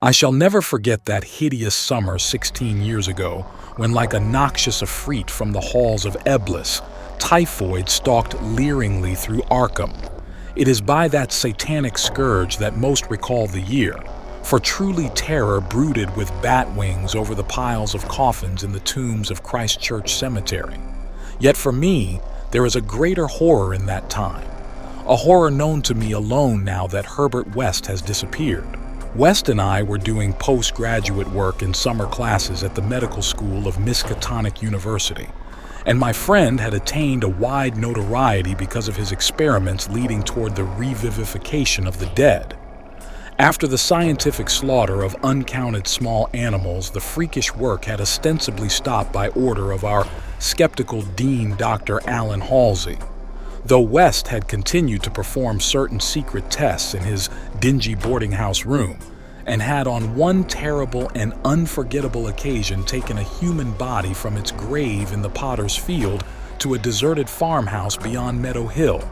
I shall never forget that hideous summer 16 years ago when, like a noxious efreet from the halls of Eblis, typhoid stalked leeringly through Arkham. It is by that satanic scourge that most recall the year, for truly terror brooded with bat wings over the piles of coffins in the tombs of Christ Church Cemetery. Yet for me, there is a greater horror in that time, a horror known to me alone now that Herbert West has disappeared. West and I were doing postgraduate work in summer classes at the medical school of Miskatonic University, and my friend had attained a wide notoriety because of his experiments leading toward the revivification of the dead. After the scientific slaughter of uncounted small animals, the freakish work had ostensibly stopped by order of our skeptical dean, Dr. Allen Halsey. Though West had continued to perform certain secret tests in his dingy boarding house room, and had on one terrible and unforgettable occasion taken a human body from its grave in the Potter's Field to a deserted farmhouse beyond Meadow Hill.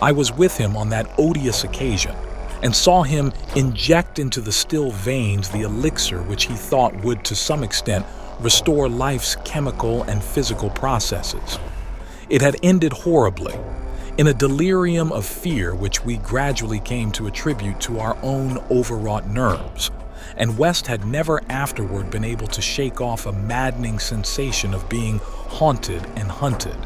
I was with him on that odious occasion, and saw him inject into the still veins the elixir which he thought would to some extent restore life's chemical and physical processes. It had ended horribly, in a delirium of fear which we gradually came to attribute to our own overwrought nerves, and West had never afterward been able to shake off a maddening sensation of being haunted and hunted.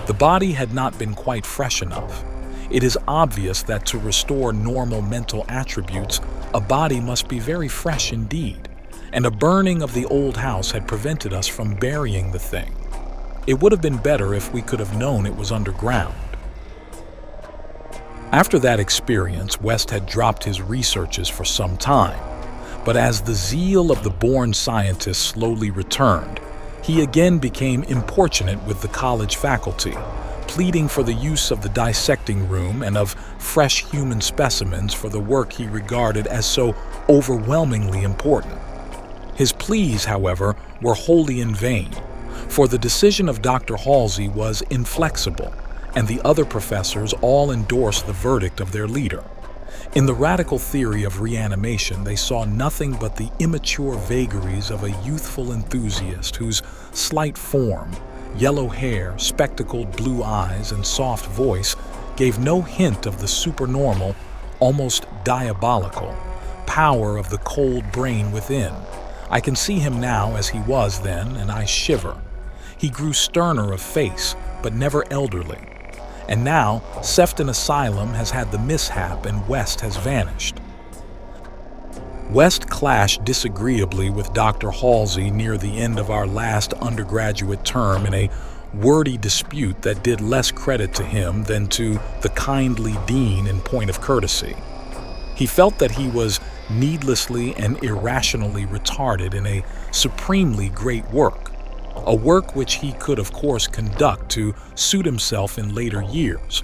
The body had not been quite fresh enough. It is obvious that to restore normal mental attributes, a body must be very fresh indeed, and a burning of the old house had prevented us from burying the thing. It would have been better if we could have known it was underground. After that experience, West had dropped his researches for some time, but as the zeal of the born scientist slowly returned, he again became importunate with the college faculty, pleading for the use of the dissecting room and of fresh human specimens for the work he regarded as so overwhelmingly important. His pleas, however, were wholly in vain, for the decision of Dr. Halsey was inflexible, and the other professors all endorsed the verdict of their leader. In the radical theory of reanimation, they saw nothing but the immature vagaries of a youthful enthusiast whose slight form, yellow hair, spectacled blue eyes, and soft voice gave no hint of the supernormal, almost diabolical, power of the cold brain within. I can see him now as he was then, and I shiver. He grew sterner of face, but never elderly. And now, Sefton Asylum has had the mishap and West has vanished. West clashed disagreeably with Dr. Halsey near the end of our last undergraduate term in a wordy dispute that did less credit to him than to the kindly dean in point of courtesy. He felt that he was needlessly and irrationally retarded in a supremely great work, a work which he could of course conduct to suit himself in later years,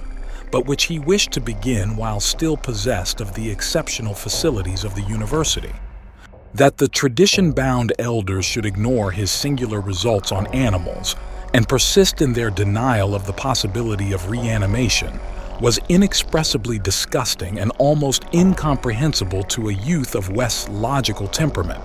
but which he wished to begin while still possessed of the exceptional facilities of the university. That the tradition-bound elders should ignore his singular results on animals and persist in their denial of the possibility of reanimation was inexpressibly disgusting and almost incomprehensible to a youth of West's logical temperament.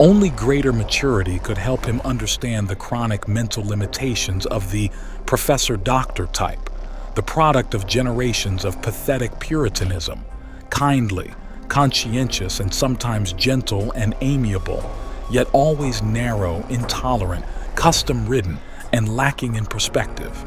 Only greater maturity could help him understand the chronic mental limitations of the professor-doctor type, the product of generations of pathetic puritanism, kindly, conscientious, and sometimes gentle and amiable, yet always narrow, intolerant, custom-ridden, and lacking in perspective.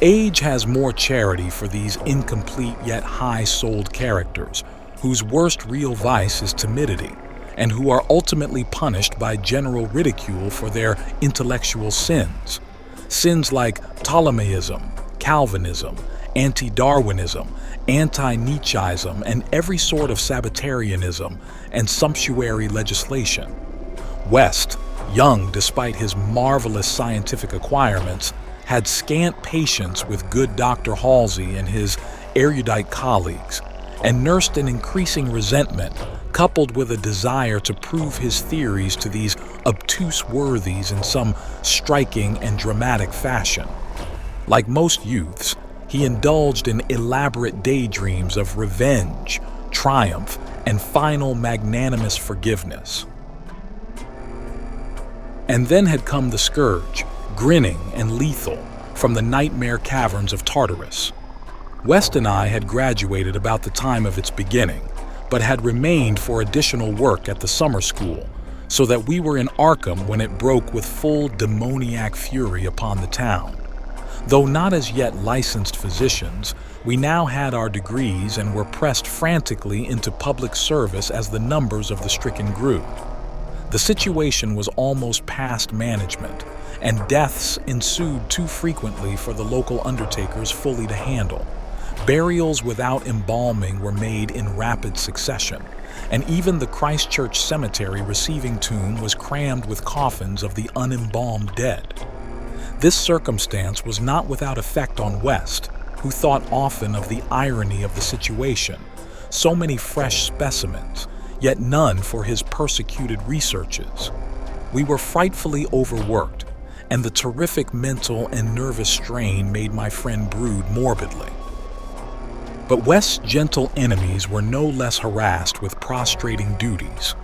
Age has more charity for these incomplete yet high-souled characters, whose worst real vice is timidity, and who are ultimately punished by general ridicule for their intellectual sins. Sins like Ptolemaism, Calvinism, anti-Darwinism, anti-Nietzscheism, and every sort of Sabbatarianism and sumptuary legislation. West, young despite his marvelous scientific acquirements, had scant patience with good Dr. Halsey and his erudite colleagues, and nursed an increasing resentment, coupled with a desire to prove his theories to these obtuse worthies in some striking and dramatic fashion. Like most youths, he indulged in elaborate daydreams of revenge, triumph, and final magnanimous forgiveness. And then had come the scourge, grinning and lethal, from the nightmare caverns of Tartarus. West and I had graduated about the time of its beginning, but had remained for additional work at the summer school, so that we were in Arkham when it broke with full demoniac fury upon the town. Though not as yet licensed physicians, we now had our degrees and were pressed frantically into public service as the numbers of the stricken grew. The situation was almost past management, and deaths ensued too frequently for the local undertakers fully to handle. Burials without embalming were made in rapid succession, and even the Christchurch Cemetery receiving tomb was crammed with coffins of the unembalmed dead. This circumstance was not without effect on West, who thought often of the irony of the situation. So many fresh specimens, yet none for his persecuted researches. We were frightfully overworked, and the terrific mental and nervous strain made my friend brood morbidly. But West's gentle enemies were no less harassed with prostrating duties.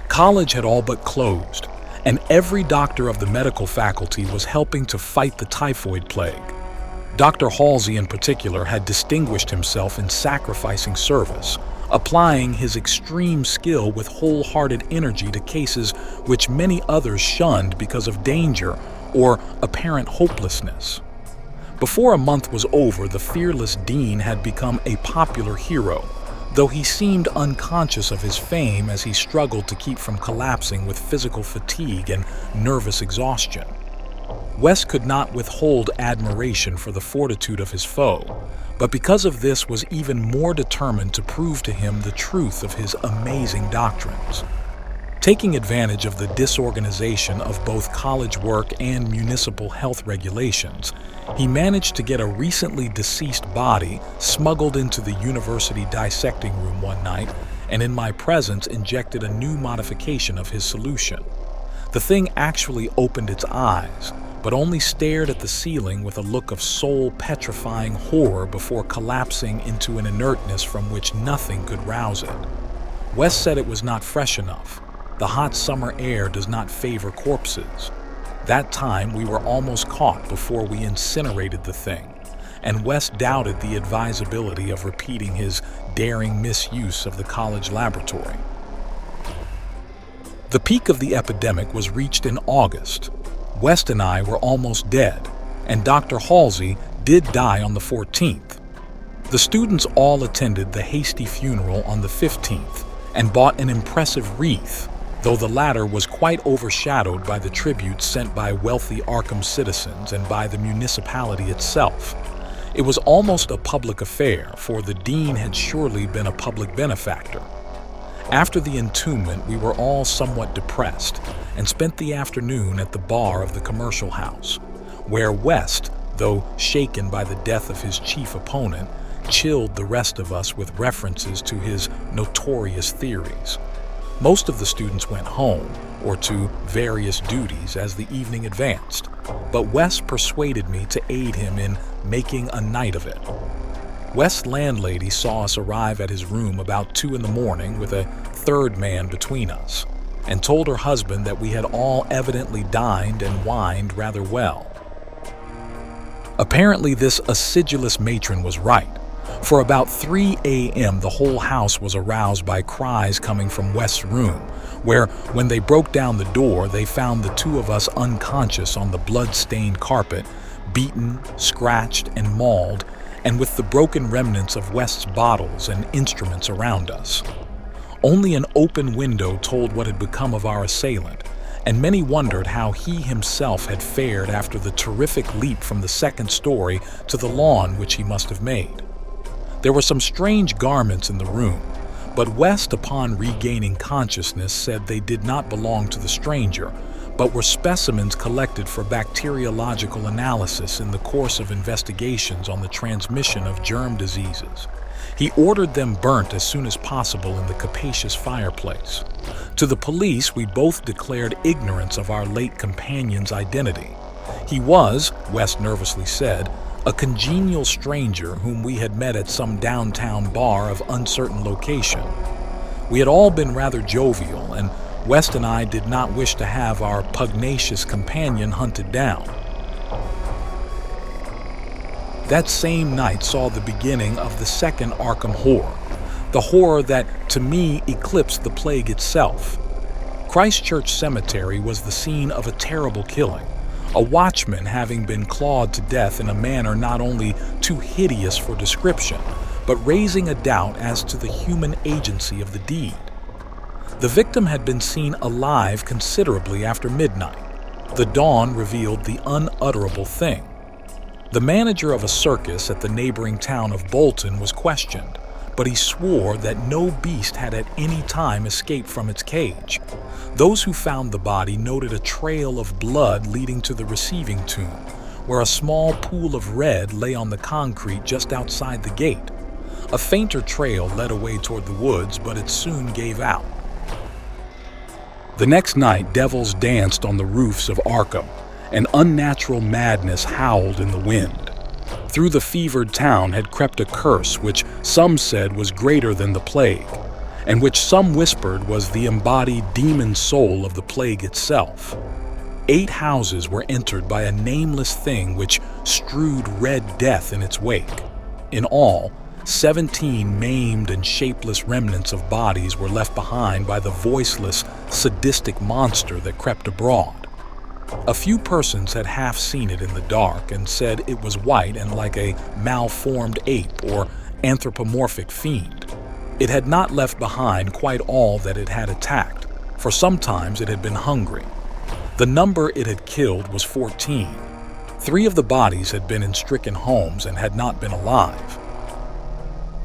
College had all but closed, and every doctor of the medical faculty was helping to fight the typhoid plague. Dr. Halsey in particular had distinguished himself in sacrificing service, applying his extreme skill with wholehearted energy to cases which many others shunned because of danger or apparent hopelessness. Before a month was over, the fearless dean had become a popular hero, though he seemed unconscious of his fame as he struggled to keep from collapsing with physical fatigue and nervous exhaustion. West could not withhold admiration for the fortitude of his foe, but because of this was even more determined to prove to him the truth of his amazing doctrines. Taking advantage of the disorganization of both college work and municipal health regulations, he managed to get a recently deceased body smuggled into the university dissecting room one night, and in my presence injected a new modification of his solution. The thing actually opened its eyes, but only stared at the ceiling with a look of soul-petrifying horror before collapsing into an inertness from which nothing could rouse it. West said it was not fresh enough. The hot summer air does not favor corpses. That time we were almost caught before we incinerated the thing, and West doubted the advisability of repeating his daring misuse of the college laboratory. The peak of the epidemic was reached in August. West and I were almost dead, and Dr. Halsey did die on the 14th. The students all attended the hasty funeral on the 15th and bought an impressive wreath, though the latter was quite overshadowed by the tributes sent by wealthy Arkham citizens and by the municipality itself. It was almost a public affair, for the dean had surely been a public benefactor. After the entombment, we were all somewhat depressed and spent the afternoon at the bar of the commercial house, where West, though shaken by the death of his chief opponent, chilled the rest of us with references to his notorious theories. Most of the students went home or to various duties as the evening advanced, but West persuaded me to aid him in making a night of it. West's landlady saw us arrive at his room about 2 a.m. with a third man between us, and told her husband that we had all evidently dined and wined rather well. Apparently this acidulous matron was right. For about 3 a.m. the whole house was aroused by cries coming from West's room, where, when they broke down the door, they found the two of us unconscious on the blood-stained carpet, beaten, scratched, and mauled, and with the broken remnants of West's bottles and instruments around us. Only an open window told what had become of our assailant, and many wondered how he himself had fared after the terrific leap from the second story to the lawn which he must have made. There were some strange garments in the room, but West, upon regaining consciousness, said they did not belong to the stranger, but were specimens collected for bacteriological analysis in the course of investigations on the transmission of germ diseases. He ordered them burnt as soon as possible in the capacious fireplace. To the police, we both declared ignorance of our late companion's identity. He was, West nervously said, a congenial stranger whom we had met at some downtown bar of uncertain location. We had all been rather jovial, and West and I did not wish to have our pugnacious companion hunted down. That same night saw the beginning of the second Arkham horror, the horror that, to me, eclipsed the plague itself. Christchurch Cemetery was the scene of a terrible killing, a watchman having been clawed to death in a manner not only too hideous for description, but raising a doubt as to the human agency of the deed. The victim had been seen alive considerably after midnight. The dawn revealed the unutterable thing. The manager of a circus at the neighboring town of Bolton was questioned, but he swore that no beast had at any time escaped from its cage. Those who found the body noted a trail of blood leading to the receiving tomb, where a small pool of red lay on the concrete just outside the gate. A fainter trail led away toward the woods, but it soon gave out. The next night, devils danced on the roofs of Arkham, and unnatural madness howled in the wind. Through the fevered town had crept a curse which some said was greater than the plague, and which some whispered was the embodied demon soul of the plague itself. 8 houses were entered by a nameless thing which strewed red death in its wake. In all, 17 maimed and shapeless remnants of bodies were left behind by the voiceless, sadistic monster that crept abroad. A few persons had half seen it in the dark and said it was white and like a malformed ape or anthropomorphic fiend. It had not left behind quite all that it had attacked, for sometimes it had been hungry. The number it had killed was 14. 3 of the bodies had been in stricken homes and had not been alive.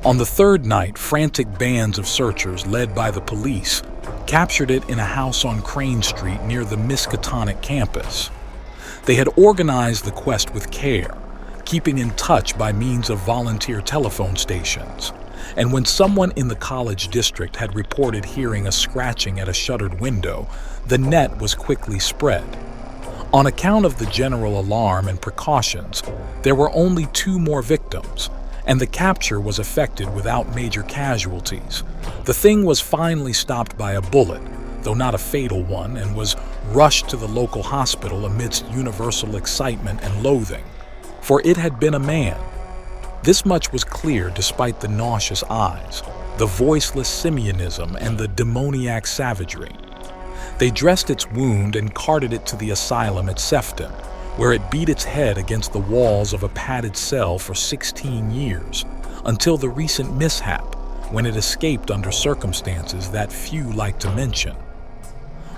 On the 3rd night, frantic bands of searchers, led by the police, captured it in a house on Crane Street near the Miskatonic campus. They had organized the quest with care, keeping in touch by means of volunteer telephone stations, and when someone in the college district had reported hearing a scratching at a shuttered window, the net was quickly spread. On account of the general alarm and precautions, there were only 2 more victims, and the capture was effected without major casualties. The thing was finally stopped by a bullet, though not a fatal one, and was rushed to the local hospital amidst universal excitement and loathing. For it had been a man. This much was clear despite the nauseous eyes, the voiceless simianism, and the demoniac savagery. They dressed its wound and carted it to the asylum at Sefton, where it beat its head against the walls of a padded cell for 16 years, until the recent mishap, when it escaped under circumstances that few like to mention.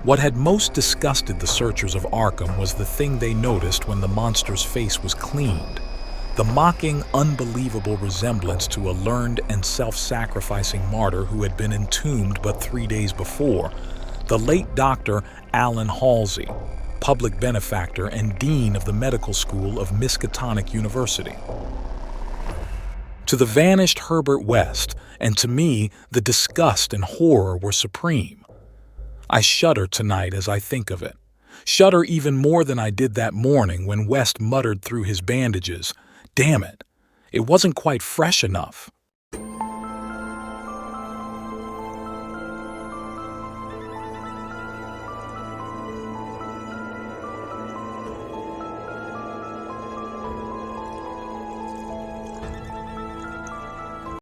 What had most disgusted the searchers of Arkham was the thing they noticed when the monster's face was cleaned, the mocking, unbelievable resemblance to a learned and self-sacrificing martyr who had been entombed but 3 days before, the late Dr. Alan Halsey, public benefactor and dean of the medical school of Miskatonic University. To the vanished Herbert West, and to me, the disgust and horror were supreme. I shudder tonight as I think of it. Shudder even more than I did that morning when West muttered through his bandages, "Damn it, it wasn't quite fresh enough."